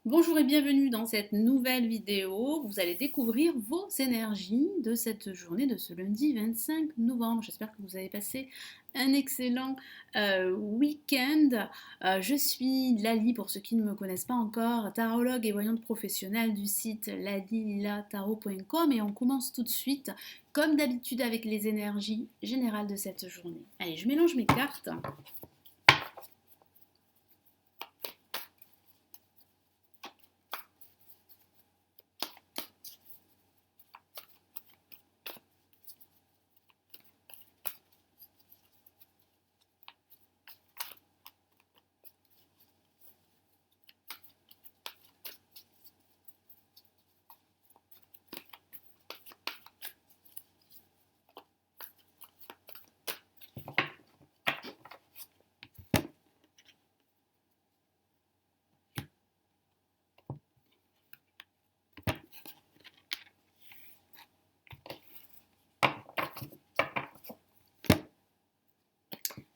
Bonjour et bienvenue dans cette nouvelle vidéo. Vous allez découvrir vos énergies de cette journée de ce lundi 25 novembre. J'espère que vous avez passé un excellent week-end. Je suis Lali, pour ceux qui ne me connaissent pas encore, tarologue et voyante professionnelle du site lalililatarot.com, et on commence tout de suite, comme d'habitude, avec les énergies générales de cette journée. Allez, je mélange mes cartes.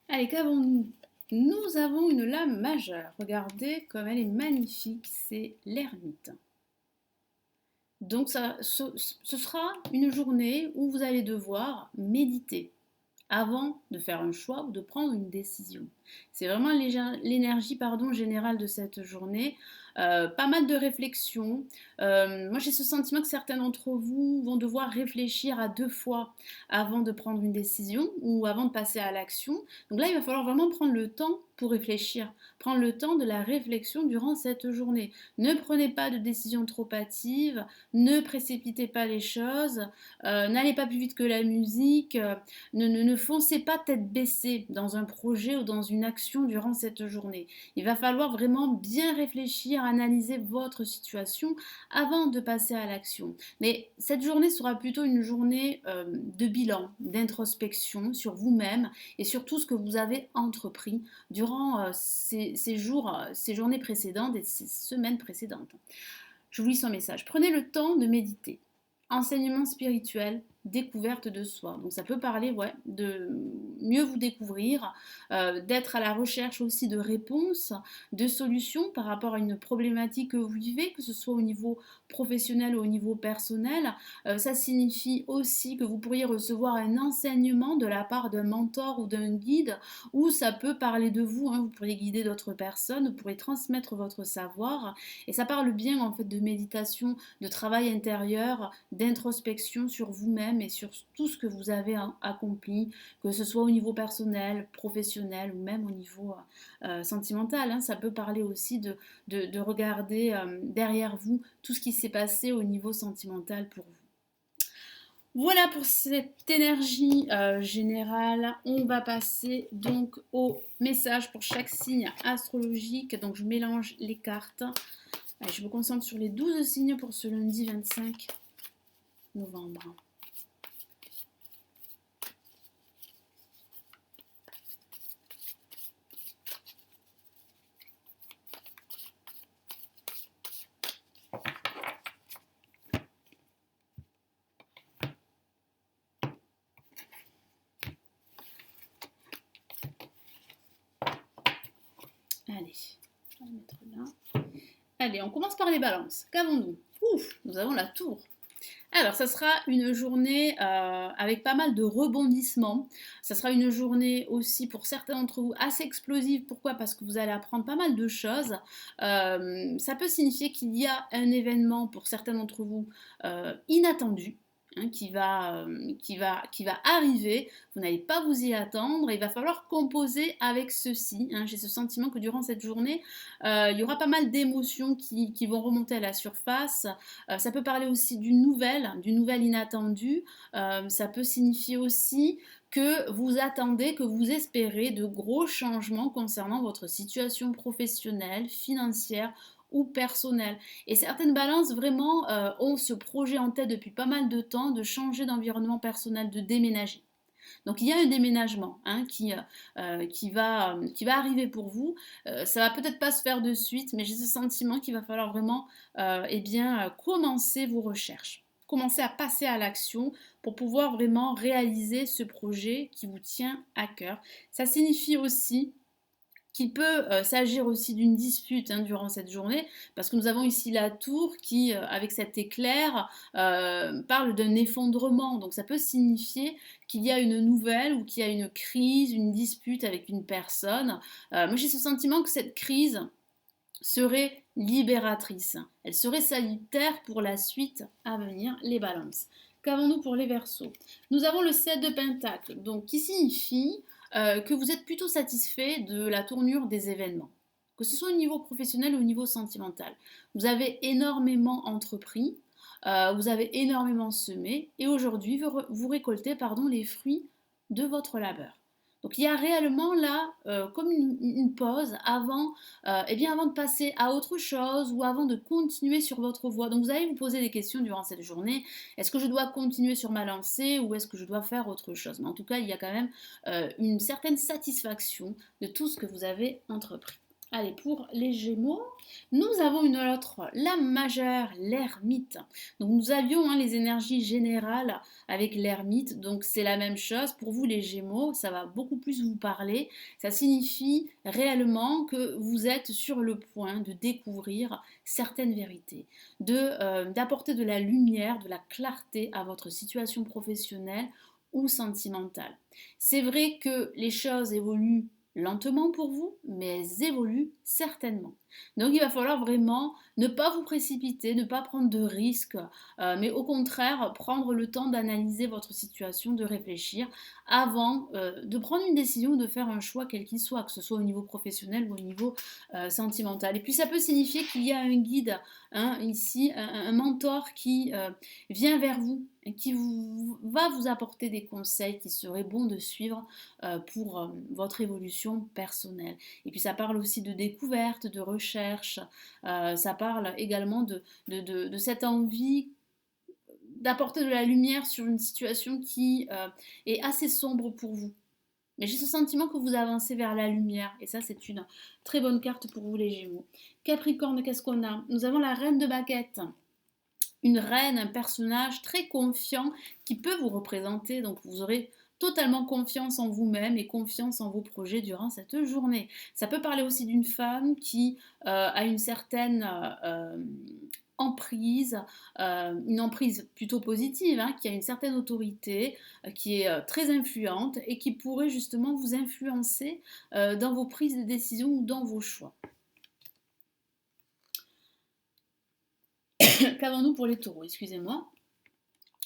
Allez, qu'avons-nous? Nous avons une lame majeure. Regardez comme elle est magnifique, c'est l'ermite. Donc ce sera une journée où vous allez devoir méditer avant de faire un choix ou de prendre une décision. C'est vraiment l'énergie générale de cette journée. Pas mal de réflexion. Moi, j'ai ce sentiment que certains d'entre vous vont devoir réfléchir à deux fois avant de prendre une décision ou avant de passer à l'action. Donc là, il va falloir vraiment prendre le temps pour réfléchir, prendre le temps de la réflexion durant cette journée. Ne prenez pas de décision trop hâtive, ne précipitez pas les choses, n'allez pas plus vite que la musique, ne foncez pas tête baissée dans un projet ou dans une action durant cette journée. Il va falloir vraiment bien réfléchir, analyser votre situation avant de passer à l'action. Mais cette journée sera plutôt une journée de bilan, d'introspection sur vous-même et sur tout ce que vous avez entrepris durant ces jours, ces journées précédentes et ces semaines précédentes. Je vous lis son message. Prenez le temps de méditer. Enseignement spirituel, découverte de soi. Donc ça peut parler de mieux vous découvrir, d'être à la recherche aussi de réponses, de solutions par rapport à une problématique que vous vivez, que ce soit au niveau professionnel ou au niveau personnel. Ça signifie aussi que vous pourriez recevoir un enseignement de la part d'un mentor ou d'un guide, ou ça peut parler de vous, hein, vous pourriez guider d'autres personnes, vous pourriez transmettre votre savoir, et ça parle bien en fait de méditation, de travail intérieur, d'introspection sur vous-même et sur tout ce que vous avez accompli, que ce soit au niveau personnel, professionnel ou même au niveau sentimental. Hein. Ça peut parler aussi de regarder derrière vous tout ce qui s'est passé au niveau sentimental pour vous. Voilà pour cette énergie générale. On va passer donc au message pour chaque signe astrologique. Donc je mélange les cartes. Allez, je me concentre sur les 12 signes pour ce lundi 25 novembre. Allez, on va le mettre là. Allez, on commence par les balances. Qu'avons-nous? Ouf, nous avons la tour. Alors, ça sera une journée avec pas mal de rebondissements. Ça sera une journée aussi pour certains d'entre vous assez explosive. Pourquoi? Parce que vous allez apprendre pas mal de choses. Ça peut signifier qu'il y a un événement pour certains d'entre vous inattendu. Hein, qui va arriver, vous n'allez pas vous y attendre, et il va falloir composer avec ceci. Hein. J'ai ce sentiment que durant cette journée, il y aura pas mal d'émotions qui vont remonter à la surface. Ça peut parler aussi d'une nouvelle inattendue. Ça peut signifier aussi que vous attendez, que vous espérez de gros changements concernant votre situation professionnelle, financière ou personnelle. Et certaines balances vraiment ont ce projet en tête depuis pas mal de temps de changer d'environnement personnel, de déménager. Donc il y a un déménagement hein, qui va arriver pour vous. Ça va peut-être pas se faire de suite, mais j'ai ce sentiment qu'il va falloir vraiment commencer vos recherches. Commencer à passer à l'action pour pouvoir vraiment réaliser ce projet qui vous tient à cœur. Ça signifie aussi qu'il peut s'agir aussi d'une dispute durant cette journée, parce que nous avons ici la tour qui, avec cet éclair, parle d'un effondrement. Donc ça peut signifier qu'il y a une nouvelle ou qu'il y a une crise, une dispute avec une personne. Moi j'ai ce sentiment que cette crise serait libératrice. Elle serait salutaire pour la suite à venir, les balances. Qu'avons-nous pour les Verseaux? Nous avons le 7 de Pentacle, donc qui signifie que vous êtes plutôt satisfait de la tournure des événements, que ce soit au niveau professionnel ou au niveau sentimental. Vous avez énormément entrepris, vous avez énormément semé, et aujourd'hui vous récoltez les fruits de votre labeur. Donc il y a réellement là comme une pause avant, avant de passer à autre chose ou avant de continuer sur votre voie. Donc vous allez vous poser des questions durant cette journée. Est-ce que je dois continuer sur ma lancée ou est-ce que je dois faire autre chose? Mais en tout cas, il y a quand même une certaine satisfaction de tout ce que vous avez entrepris. Allez, pour les Gémeaux, nous avons une autre, la majeure, l'ermite. Donc nous avions les énergies générales avec l'ermite, donc c'est la même chose. Pour vous les Gémeaux, ça va beaucoup plus vous parler. Ça signifie réellement que vous êtes sur le point de découvrir certaines vérités, d'apporter de la lumière, de la clarté à votre situation professionnelle ou sentimentale. C'est vrai que les choses évoluent lentement pour vous, mais elles évoluent certainement. Donc il va falloir vraiment ne pas vous précipiter, ne pas prendre de risques, mais au contraire prendre le temps d'analyser votre situation, de réfléchir avant de prendre une décision ou de faire un choix quel qu'il soit, que ce soit au niveau professionnel ou au niveau sentimental. Et puis ça peut signifier qu'il y a un guide, ici, un mentor qui vient vers vous et qui va vous apporter des conseils qui seraient bons de suivre pour votre évolution personnelle. Et puis ça parle aussi de découverte, de recherche, ça parle également de cette envie d'apporter de la lumière sur une situation qui est assez sombre pour vous. Mais j'ai ce sentiment que vous avancez vers la lumière, et ça c'est une très bonne carte pour vous les Gémeaux. Capricorne, qu'est-ce qu'on a? Nous avons la reine de baguette. Une reine, un personnage très confiant qui peut vous représenter, donc vous aurez totalement confiance en vous-même et confiance en vos projets durant cette journée. Ça peut parler aussi d'une femme qui a une certaine emprise, une emprise plutôt positive, qui a une certaine autorité, qui est très influente et qui pourrait justement vous influencer dans vos prises de décision ou dans vos choix. Qu'avons-nous pour les taureaux? Excusez-moi.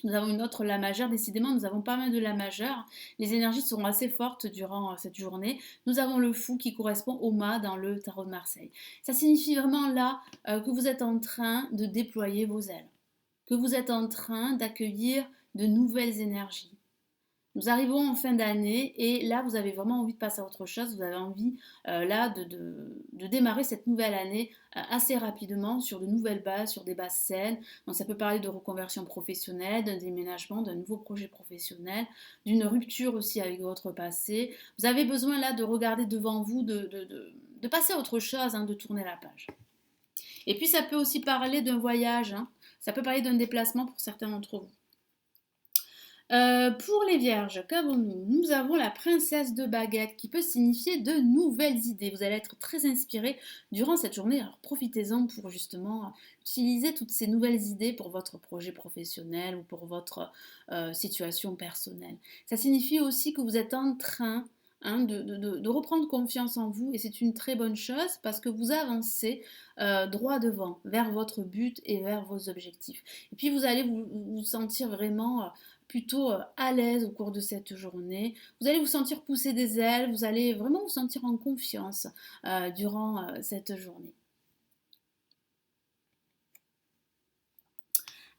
Nous avons une autre la majeure, décidément nous avons pas mal de la majeure. Les énergies seront assez fortes durant cette journée. Nous avons le fou qui correspond au mât dans le tarot de Marseille. Ça signifie vraiment là que vous êtes en train de déployer vos ailes, que vous êtes en train d'accueillir de nouvelles énergies. Nous arrivons en fin d'année et là vous avez vraiment envie de passer à autre chose, vous avez envie là de démarrer cette nouvelle année assez rapidement sur de nouvelles bases, sur des bases saines. Donc ça peut parler de reconversion professionnelle, d'un déménagement, d'un nouveau projet professionnel, d'une rupture aussi avec votre passé. Vous avez besoin là de regarder devant vous, de passer à autre chose, de tourner la page. Et puis ça peut aussi parler d'un voyage, ça peut parler d'un déplacement pour certains d'entre vous. Pour les vierges, qu'avons-nous? Nous avons la princesse de baguette qui peut signifier de nouvelles idées. Vous allez être très inspiré durant cette journée, alors profitez-en pour justement utiliser toutes ces nouvelles idées pour votre projet professionnel ou pour votre situation personnelle. Ça signifie aussi que vous êtes en train de reprendre confiance en vous et c'est une très bonne chose parce que vous avancez droit devant vers votre but et vers vos objectifs. Et puis vous allez vous sentir vraiment plutôt à l'aise au cours de cette journée. Vous allez vous sentir pousser des ailes, vous allez vraiment vous sentir en confiance durant cette journée.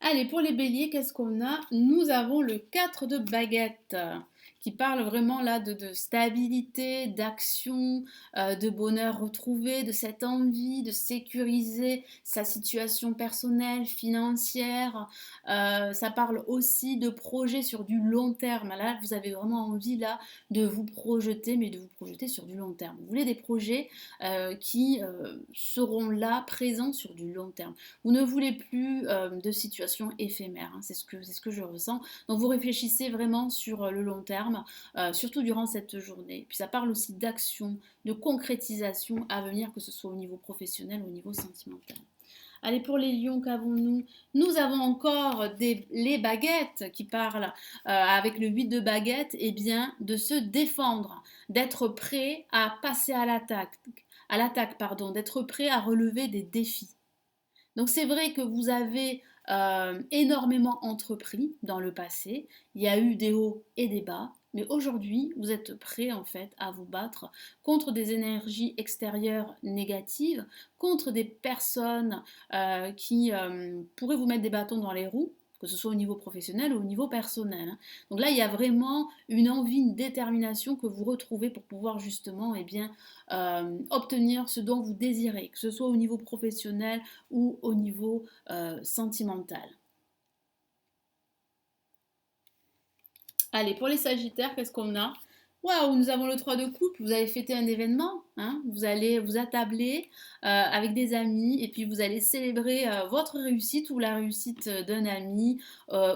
Allez, pour les béliers, qu'est-ce qu'on a? Nous avons le 4 de baguette qui parle vraiment là de stabilité, d'action, de bonheur retrouvé, de cette envie de sécuriser sa situation personnelle, financière. Ça parle aussi de projets sur du long terme. Là, vous avez vraiment envie là de vous projeter, mais de vous projeter sur du long terme. Vous voulez des projets qui seront là, présents sur du long terme. Vous ne voulez plus de situations éphémères. C'est ce que je ressens. Donc vous réfléchissez vraiment sur le long terme. terme, surtout durant cette journée. Puis ça parle aussi d'action, de concrétisation à venir, que ce soit au niveau professionnel ou au niveau sentimental. Allez, pour les lions, qu'avons-nous? Nous avons encore les baguettes qui parlent avec le 8 de baguettes, eh bien, de se défendre, d'être prêt à passer à l'attaque, pardon, d'être prêt à relever des défis. Donc c'est vrai que vous avez énormément entrepris dans le passé, il y a eu des hauts et des bas, mais aujourd'hui vous êtes prêt en fait à vous battre contre des énergies extérieures négatives, contre des personnes qui pourraient vous mettre des bâtons dans les roues, que ce soit au niveau professionnel ou au niveau personnel. Donc là, il y a vraiment une envie, une détermination que vous retrouvez pour pouvoir justement obtenir ce dont vous désirez, que ce soit au niveau professionnel ou au niveau sentimental. Allez, pour les Sagittaires, qu'est-ce qu'on a? Waouh, nous avons le 3 de coupe, vous allez fêter un événement, hein, vous allez vous attabler avec des amis et puis vous allez célébrer votre réussite ou la réussite d'un ami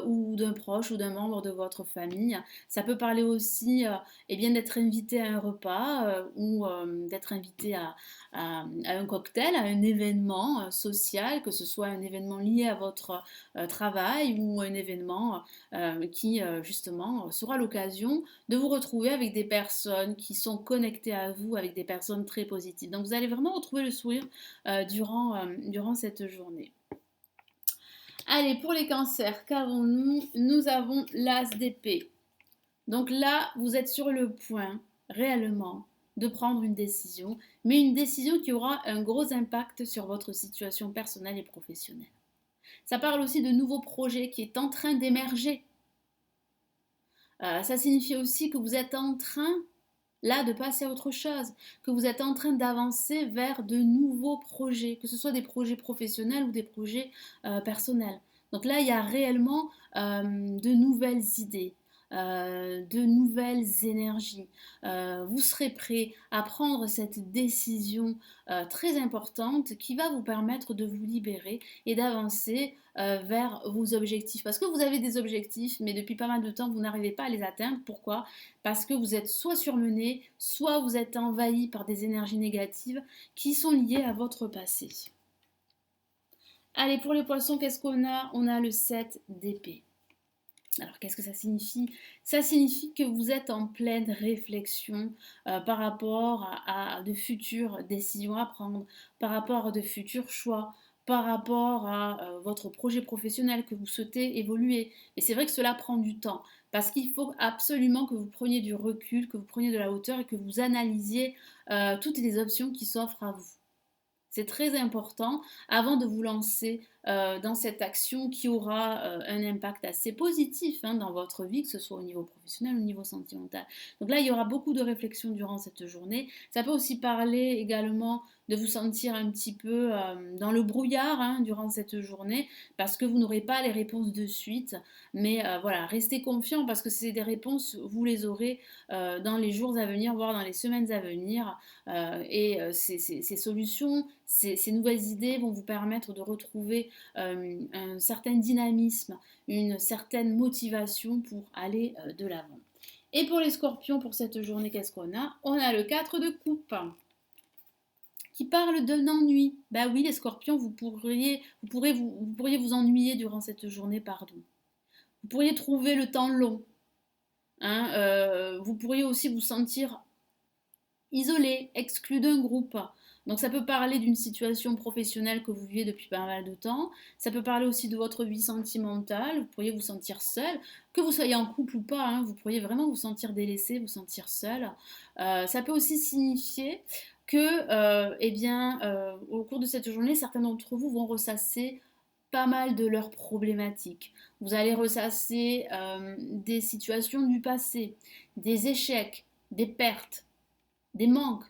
ou d'un proche ou d'un membre de votre famille. Ça peut parler aussi eh bien, d'être invité à un repas ou d'être invité à un cocktail, à un événement social, que ce soit un événement lié à votre travail ou un événement qui justement sera l'occasion de vous retrouver avec des personnes qui sont connectées à vous, avec des personnes très positives. Donc vous allez vraiment retrouver le sourire durant cette journée. Allez, pour les cancers, qu'avons-nous? Nous avons l'as d'épée. Donc là, vous êtes sur le point, réellement, de prendre une décision, mais une décision qui aura un gros impact sur votre situation personnelle et professionnelle. Ça parle aussi de nouveaux projets qui est en train d'émerger. Ça signifie aussi que vous êtes en train, là, de passer à autre chose, que vous êtes en train d'avancer vers de nouveaux projets, que ce soit des projets professionnels ou des projets personnels. Donc là, il y a réellement de nouvelles idées, de nouvelles énergies. Vous serez prêt à prendre cette décision très importante qui va vous permettre de vous libérer et d'avancer vers vos objectifs. Parce que vous avez des objectifs, mais depuis pas mal de temps, vous n'arrivez pas à les atteindre. Pourquoi? Parce que vous êtes soit surmené, soit vous êtes envahi par des énergies négatives qui sont liées à votre passé. Allez, pour les poissons, qu'est-ce qu'on a? On a le 7 d'épée. Alors, qu'est-ce que ça signifie? Ça signifie que vous êtes en pleine réflexion par rapport à de futures décisions à prendre, par rapport à de futurs choix, par rapport à votre projet professionnel que vous souhaitez évoluer. Et c'est vrai que cela prend du temps, parce qu'il faut absolument que vous preniez du recul, que vous preniez de la hauteur et que vous analysiez toutes les options qui s'offrent à vous. C'est très important avant de vous lancer dans cette action qui aura un impact assez positif dans votre vie, que ce soit au niveau professionnel ou au niveau sentimental. Donc là, il y aura beaucoup de réflexions durant cette journée. Ça peut aussi parler également de vous sentir un petit peu dans le brouillard durant cette journée parce que vous n'aurez pas les réponses de suite. Mais voilà, restez confiant parce que c'est des réponses, vous les aurez dans les jours à venir, voire dans les semaines à venir. Ces solutions, ces nouvelles idées vont vous permettre de retrouver un certain dynamisme, une certaine motivation pour aller de l'avant. Et pour les scorpions, pour cette journée, qu'est-ce qu'on a? On a le 4 de coupe qui parle d'un ennui. Bah oui, les scorpions, vous pourriez vous ennuyer durant cette journée, pardon. Vous pourriez trouver le temps long. Vous pourriez aussi vous sentir isolé, exclu d'un groupe. Donc ça peut parler d'une situation professionnelle que vous vivez depuis pas mal de temps. Ça peut parler aussi de votre vie sentimentale. Vous pourriez vous sentir seul, que vous soyez en couple ou pas. Vous pourriez vraiment vous sentir délaissé, vous sentir seul. Ça peut aussi signifier que, au cours de cette journée, certains d'entre vous vont ressasser pas mal de leurs problématiques. Vous allez ressasser des situations du passé, des échecs, des pertes, des manques.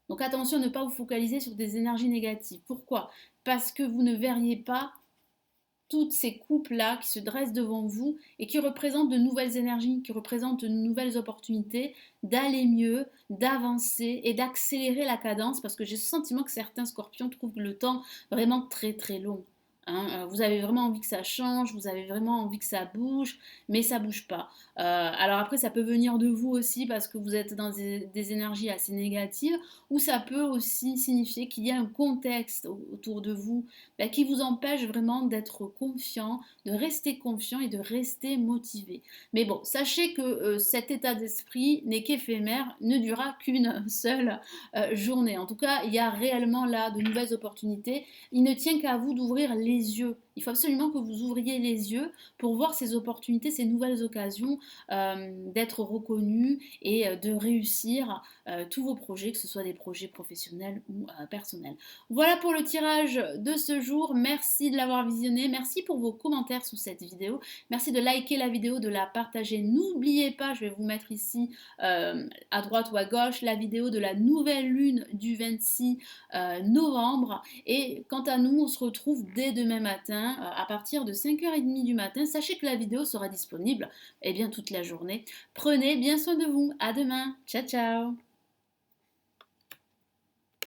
Donc attention à ne pas vous focaliser sur des énergies négatives. Pourquoi? Parce que vous ne verriez pas toutes ces coupes-là qui se dressent devant vous et qui représentent de nouvelles énergies, qui représentent de nouvelles opportunités d'aller mieux, d'avancer et d'accélérer la cadence parce que j'ai ce sentiment que certains scorpions trouvent le temps vraiment très très long. hein. Vous avez vraiment envie que ça change, vous avez vraiment envie que ça bouge, mais ça bouge pas. Alors après, ça peut venir de vous aussi parce que vous êtes dans des énergies assez négatives, ou ça peut aussi signifier qu'il y a un contexte autour de vous qui vous empêche vraiment d'être confiant, de rester confiant et de rester motivé. Mais bon, sachez que cet état d'esprit n'est qu'éphémère, ne durera qu'une seule journée. En tout cas, il y a réellement là de nouvelles opportunités. Il ne tient qu'à vous d'ouvrir les yeux. Il faut absolument que vous ouvriez les yeux pour voir ces opportunités, ces nouvelles occasions d'être reconnus et de réussir tous vos projets, que ce soit des projets professionnels ou personnels. Voilà pour le tirage de ce jour. Merci de l'avoir visionné. Merci pour vos commentaires sous cette vidéo. Merci de liker la vidéo, de la partager. N'oubliez pas, je vais vous mettre ici à droite ou à gauche la vidéo de la nouvelle lune du 26 novembre. Et quant à nous, on se retrouve dès demain matin à partir de 5h30 du matin. Sachez que la vidéo sera disponible toute la journée. Prenez bien soin de vous. À demain. Ciao, ciao.